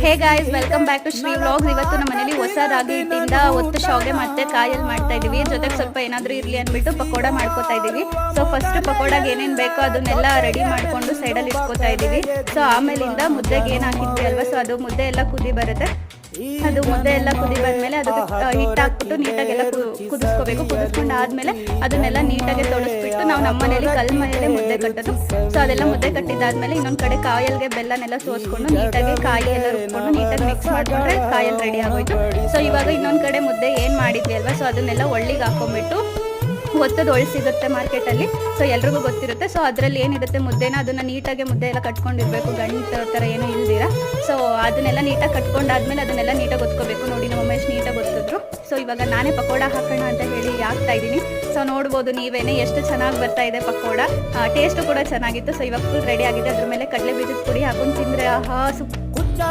Hey guys, welcome back to Shri vlogs. ಇವತ್ತು ನಮ್ಮ ಮನೇಲಿ ಹೊಸ ರಾಗಿ ಹಿಟ್ಟಿಂದ ಒತ್ತು ಶಾವ್ಗೆ ಮತ್ತೆ ಕಾಯಲ್ಲಿ ಮಾಡ್ತಾ ಇದೀವಿ. ಜೊತೆಗೆ ಸ್ವಲ್ಪ ಏನಾದರೂ ಇರಲಿ ಅಂದ್ಬಿಟ್ಟು ಪಕೋಡ ಮಾಡ್ಕೋತಾ ಇದೀವಿ. ಸೊ ಫಸ್ಟ್ ಪಕೋಡಾಗೆ ಏನೇನು ಬೇಕೋ ಅದನ್ನೆಲ್ಲ ರೆಡಿ ಮಾಡ್ಕೊಂಡು ಸೈಡಲ್ಲಿ ಇಟ್ಕೋತಾ ಇದೀವಿ. ಸೊ ಆಮೇಲಿಂದ ಮುದ್ದೆಗೆ ಏನು ಹಾಕಿದ್ವಿ ಅಲ್ವಾ, ಸೊ ಅದು ಮುದ್ದೆ ಎಲ್ಲ ಕುದಿ ಬರುತ್ತೆ. ಅದು ಮುದ್ದೆ ಎಲ್ಲ ಕುದಿ ಬಂದಮೇಲೆ ಅದಕ್ಕೆ ಹಿಟ್ಟು ಹಾಕ್ಬಿಟ್ಟು ನೀಟಾಗೆಲ್ಲ ಕುದಿಸ್ಕೋಬೇಕು. ಕುದಿಸ್ಕೊಂಡಾದ್ಮೇಲೆ ಅದನ್ನೆಲ್ಲ ನೀಟಾಗಿ ತೊಳಸ್ಬಿಟ್ಟು ನಾವು ನಮ್ಮ ಮನೇಲಿ ಕಲ್ ಮನೆಯಲ್ಲೇ ಮುದ್ದೆ ಕಟ್ಟೋದು. ಸೊ ಅದೆಲ್ಲ ಮುದ್ದೆ ಕಟ್ಟಿದ್ದಾದ್ಮೇಲೆ ಇನ್ನೊಂದು ಕಡೆ ಕಾಯಲ್ಗೆ ಬೆಲ್ಲನೆಲ್ಲ ಸೋಸ್ಕೊಂಡು ನೀಟಾಗಿ ಕಾಯಿ ಎಲ್ಲ ರುಬ್ಕೊಂಡು ನೀಟಾಗಿ ಮಿಕ್ಸ್ ಮಾಡಿಕೊಂಡ್ರೆ ಕಾಯಲ್ಲಿ ರೆಡಿ ಆಗೋಯ್ತು. ಸೊ ಇವಾಗ ಇನ್ನೊಂದು ಕಡೆ ಮುದ್ದೆ ಏನು ಮಾಡಿದ್ವಿ ಅಲ್ವಾ, ಸೊ ಅದನ್ನೆಲ್ಲ ಒಳ್ಳಿಗೆ ಹಾಕೊಂಡ್ಬಿಟ್ಟು ಒತ್ತದ ಒಳ್ಳು ಸಿಗುತ್ತೆ ಮಾರ್ಕೆಟಲ್ಲಿ. ಸೊ ಎಲ್ರಿಗೂ ಗೊತ್ತಿರುತ್ತೆ. ಸೊ ಅದರಲ್ಲಿ ಏನಿರುತ್ತೆ ಮುದ್ದೆನ ಅದನ್ನು ನೀಟಾಗಿ ಮುದ್ದೆ ಎಲ್ಲ ಕಟ್ಕೊಂಡಿರ್ಬೇಕು, ಗಂಟು ಥರ ಏನೂ ಇಲ್ದಿರ. ಸೊ ಅದನ್ನೆಲ್ಲ ನೀಟಾಗಿ ಕಟ್ಕೊಂಡಾದ್ಮೇಲೆ ಅದನ್ನೆಲ್ಲ ನೀಟಾಗಿ ಒತ್ಕೋಬೇಕು. ನೋಡಿ ನಮ್ಮ ಎಷ್ಟು ನೀಟಾಗಿ ಒತ್ತಿದ್ರು. ಸೊ ಇವಾಗ ನಾನೇ ಪಕೋಡ ಹಾಕೋಣ ಅಂತ ಹೇಳಿ ಹಾಕ್ತಾ ಇದ್ದೀನಿ. ಸೊ ನೋಡ್ಬೋದು ನೀವೇನೆ ಎಷ್ಟು ಚೆನ್ನಾಗಿ ಬರ್ತಾ ಇದೆ ಪಕೋಡ. ಟೇಸ್ಟು ಕೂಡ ಚೆನ್ನಾಗಿತ್ತು. ಸೊ ಇವಾಗ ಫುಲ್ ರೆಡಿ ಆಗಿದೆ. ಅದ್ರ ಮೇಲೆ ಕಡಲೆ ಬೀಜದ ಪುಡಿ ಹಾಕೊಂಡು ತಿಂದರೆ ಆಹಾ